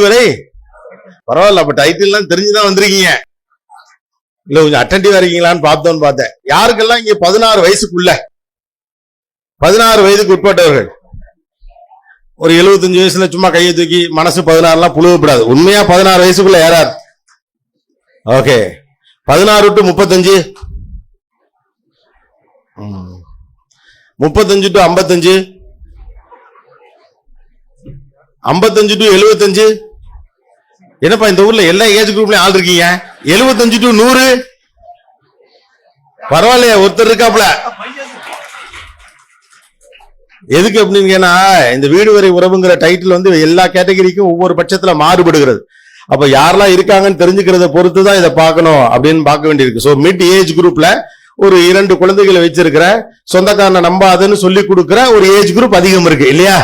வரை பரவாயில்ல. அப்ப டைட்டில்லாம் தெரிஞ்சுதான் வந்திருக்கீங்க. இல்ல கொஞ்சம் அட்டென்டிவா இருக்கீங்களான்னு பார்த்தேன். யாருக்கெல்லாம் இங்க 16 வயசுக்குள்ள 16 வயதுக்கு உட்பட்டவர்கள் ஒரு 75 வயசுல சும்மா கையை தூக்கி மனசு 16 புழுவப்படாது. உண்மையா 16 வயசுக்குள்ள யாரார்? ஓகே. 16 to 35, 35 to 55, 55 to 75. என்னப்பா இந்த ஊர்ல எல்லா ஏஜ் குரூப்லயும் ஆள் இருக்கீங்க? 75 to 100 பரவாயில்லையா? ஒருத்தர் இருக்காப்ல. எதுக்கு அப்படின்னு இந்த வீடு வரை உறவுங்கிற டைட்டில் வந்து எல்லா கேட்டகரிக்கும் ஒவ்வொரு பட்சத்துல மாறுபடுகிறது. அப்ப யாரெல்லாம் இருக்காங்கன்னு தெரிஞ்சுக்கிறத பொறுத்துதான் இதை பார்க்கணும் அப்படின்னு பார்க்க வேண்டியிருக்கு. ஸோ மிட் ஏஜ் குரூப்ல ஒரு 2 குழந்தைகளை வச்சிருக்கிற, சொந்தக்காரனை நம்பாதுன்னு சொல்லி கொடுக்கிற ஒரு ஏஜ் குரூப் அதிகம் இருக்கு இல்லையா?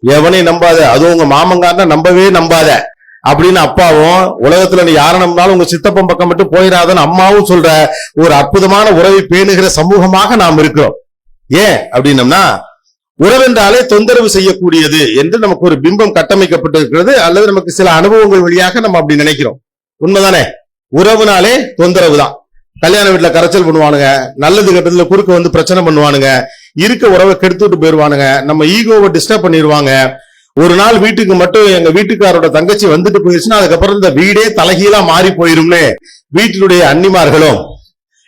எவனையும் நம்பாத, அதுவும் உங்க மாமங்காரனை நம்பவே நம்பாத அப்படின்னு அப்பாவும், உலகத்துல நீ யாரை நம்பினாலும் உங்க சித்தப்பம் பக்கம் மட்டும் போயிடாதன்னு அம்மாவும் சொல்ற ஒரு அற்புதமான உறவை பேணுகிற சமூகமாக நாம் இருக்கிறோம். ஏன் அப்படின்னம்னா, உறவென்றாலே தொந்தரவு செய்யக்கூடியது என்று நமக்கு ஒரு பிம்பம் கட்டமைக்கப்பட்டிருக்கிறது, அல்லது நமக்கு சில அனுபவங்கள் வழியாக நம்ம அப்படி நினைக்கிறோம். உண்மைதானே? உறவுனாலே தொந்தரவு தான். கல்யாண வீட்டுல கரைச்சல் பண்ணுவானுங்க, நல்லது கட்டத்துல குறுக்க வந்து பிரச்சனை பண்ணுவானுங்க, இருக்க உறவை கெடுத்துட்டு போயிருவானுங்க, நம்ம ஈகோவை டிஸ்டர்ப் பண்ணிடுவாங்க. ஒரு நாள் வீட்டுக்கு மட்டும் எங்க வீட்டுக்காரோட தங்கச்சி வந்துட்டு போயிருச்சுன்னா அதுக்கப்புறம் இந்த வீடே தலைகீழா மாறி போயிரும்னு வீட்டினுடைய அன்னிமார்களும்,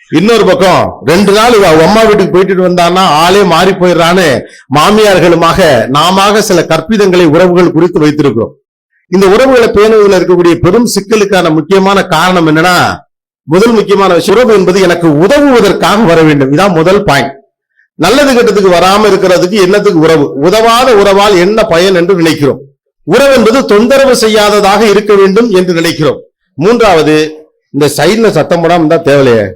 இன்னொரு பக்கம் 2 நாள் அம்மா வீட்டுக்கு போயிட்டு வந்தான்னா ஆளே மாறி போயிடறான்னு மாமியார்களுமாக நாம சில கற்பிதங்களை உறவுகள் குறித்து வைத்திருக்கிறோம். இந்த உறவுகளை பேணுவதில் இருக்கக்கூடிய பெரும் சிக்கலுக்கான முக்கியமான காரணம் என்னன்னா, முதல் முக்கியமான விஷயம், உறவு என்பது எனக்கு உதவுவதற்காக வர வேண்டும். இதான் முதல் பாயிண்ட். நல்லது கெட்டத்துக்கு வராம இருக்கிறதுக்கு என்னத்துக்கு உறவு? உதவாத உறவால் என்ன பயன் என்று நினைக்கிறோம். உறவு என்பது தொந்தரவு செய்யாததாக இருக்க வேண்டும் என்று நினைக்கிறோம். மூன்றாவது, இந்த சைட்ல சத்தம் போடாம இருந்தா தேவையில்லையே.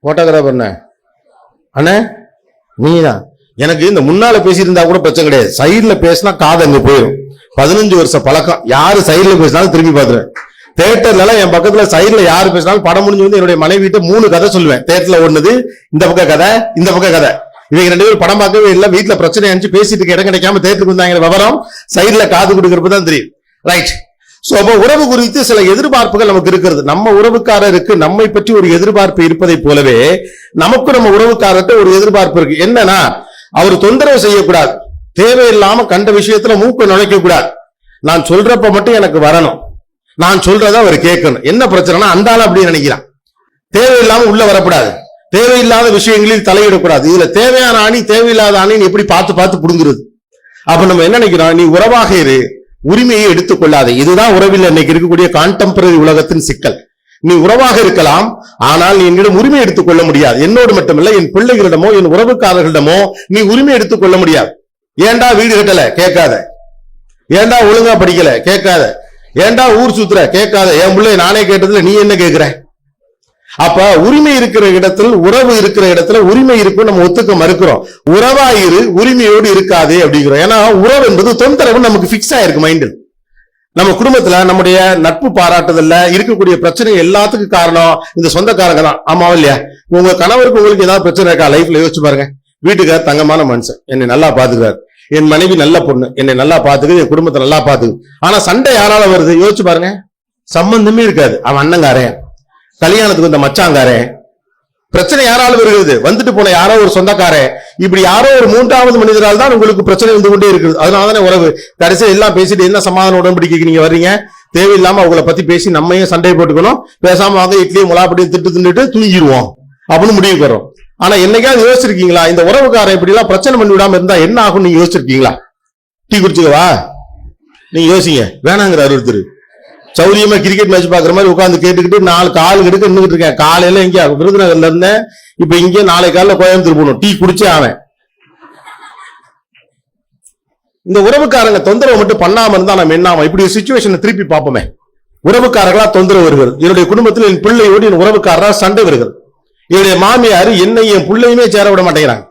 போட்டோகிராஃபர் அண்ணே நீதான். எனக்கு இந்த முன்னால பேசியிருந்தா கூட பிரச்சனை கிடையாது, சைட்ல பேசினா காது அங்க போயிடும். 15 வருஷ பழக்கம். யாரு சைட்ல பேசினாலும் திரும்பி பாத்துருவேன். தியேட்டர்ல என் பக்கத்துல சைட்ல யாரு பேசினாலும் படம் முடிஞ்சு வந்து என்னுடைய மனைவிட்ட 3 கதை சொல்லுவேன். தியேட்டர்ல ஒண்ணுது, இந்த பக்க கதை, இந்த பக்க கதை. இவங்க 2 பேரும் படம் பார்க்கவே இல்லை, வீட்டுல பிரச்சனை அனுப்பிச்சு பேசிட்டு இடம் கிடைக்காம தியேட்டருக்கு வந்தாங்க. விவரம் சைட்ல காது கொடுக்கறப்பதான் தெரியும். ரைட். சோ அப்ப உறவு குறித்து சில எதிர்பார்ப்புகள் நமக்கு இருக்கிறது. நம்ம உறவுக்காரருக்கு நம்மை பற்றி ஒரு எதிர்பார்ப்பு இருப்பதை போலவே நமக்கு நம்ம உறவுக்காரர்கிட்ட ஒரு எதிர்பார்ப்பு இருக்கு. என்னன்னா, அவர் தொந்தரவு செய்யக்கூடாது, தேவையில்லாம கண்ட விஷயத்துல மூக்க நுழைக்க கூடாது, நான் சொல்றப்ப மட்டும் எனக்கு வரணும், நான் சொல்றத அவர் கேட்கணும். என்ன பிரச்சனைனா, அந்த ஆள் அப்படின்னு நினைக்கிறான். தேவையில்லாம உள்ள வரக்கூடாது, தேவையில்லாத விஷயங்களில் தலையிடக்கூடாது. இதுல தேவையான ஆணி தேவையில்லாத ஆணின்னு எப்படி பார்த்து புடுங்குறது? அப்ப நம்ம என்ன நினைக்கிறோம், நீ உறவாக இரு, உரிமையை எடுத்துக்கொள்ளாது. இதுதான் உறவில் இன்னைக்கு இருக்கக்கூடிய கான்டெம்பரரி உலகத்தின் சிக்கல். நீ உறவாக இருக்கலாம், ஆனால் நீ என்னிடம் உரிமை எடுத்துக்கொள்ள முடியாது. என்னோடு மட்டுமல்ல, என் பிள்ளைகளிடமோ என் உறவுக்காரர்களிடமோ நீ உரிமை எடுத்துக்கொள்ள முடியாது. ஏண்டா வீடு கட்டல? கேட்காத. ஏண்டா ஒழுங்கா படிக்கல? கேட்காத. ஏண்டா ஊர் சுத்துற? கேட்காத. என் பிள்ளை நானே கேட்டதுல நீ என்ன கேட்கிற? அப்ப உரிமை இருக்கிற இடத்துல, உறவு இருக்கிற இடத்துல உரிமை இருக்கும், நம்ம ஒத்துக்க மறுக்கிறோம். உறவாயிரு, உரிமையோடு இருக்காதே அப்படிங்கிறோம். ஏன்னா உறவு என்பது தொந்தரவு நமக்கு பிக்ஸ் ஆயிருக்கு மைண்டில். நம்ம குடும்பத்துல நம்முடைய நட்பு பாராட்டுதல்ல இருக்கக்கூடிய பிரச்சனை எல்லாத்துக்கும் காரணம் இந்த சொந்தக்காரங்க தான். ஆமாவா இல்லையா? உங்க கணவருக்கு உங்களுக்கு ஏதாவது பிரச்சனை இருக்கா? லைஃப்ல யோசிச்சு பாருங்க. வீட்டுக்கார தங்கமான மனுஷன், என்னை நல்லா பாத்துக்கிறாரு, என் மனைவி நல்ல பொண்ணு, என்னை நல்லா பாத்துக்குது, என் குடும்பத்தை நல்லா பாத்துக்குது. ஆனா சண்டை யாரால வருது? யோசிச்சு பாருங்க. சம்பந்தமே இருக்காது. அவன் அண்ணங்காரன், கல்யாணத்துக்கு வந்த மச்சாங்காரன், பிரச்சனை யாரால வருகிறது? வந்துட்டு போன யாரோ ஒரு சொந்தக்காரன், இப்படி யாரோ ஒரு 3வது மனிதரால் தான் உங்களுக்கு பிரச்சனை வந்து கொண்டே இருக்குது. அதனாலதானே உறவு. கடைசியில் எல்லாம் பேசிட்டு என்ன சமாதான உடன்படிக்கைக்கு நீங்க வர்றீங்க? தேவையில்லாம அவங்கள பத்தி பேசி நம்மையும் சண்டை போட்டுக்கணும், பேசாம வாங்க இட்லியும் முலாப்படியும் தின்னுட்டு தூங்கிடுவோம் அப்படின்னு முடிவு வரும். ஆனா என்னைக்காவது யோசிச்சிருக்கீங்களா, இந்த உறவுக்காரன் இப்படி எல்லாம் பிரச்சனை பண்ணி விடாம இருந்தா என்ன ஆகும்? நீங்க யோசிச்சிருக்கீங்களா? டீ குடிச்சுக்கவா? நீங்க யோசிங்க. வேணாங்கிற ஒருத்தர் சௌரியமா கிரிக்கெட் மேட்ச் பாக்குற மாதிரி உட்காந்து கேட்டுக்கிட்டு 4 கால் கிட்ட நின்றுட்டு இருக்கேன். காலையில இங்க விருதுநகர்ல இருந்தேன், இப்ப இங்க நாளை காலைல கோயம்புத்தூர் போகணும், டீ குடிச்சே ஆவேன். இந்த உறவுக்காரங்க தொந்தரவு மட்டும் பண்ணாம இருந்தா நம்ம என்ன ஆகும்? இப்படி ஒரு சிச்சுவேஷனை திருப்பி பார்ப்போமே. உறவுக்காரர்களா தொந்தரவு வருகிறது. என்னுடைய குடும்பத்தில் என் பிள்ளையோடு என் உறவுக்காரரா சண்டை வருகிறது. என்னுடைய மாமியார் என்னை என் பிள்ளையுமே சேர விட மாட்டேங்கிறாங்க.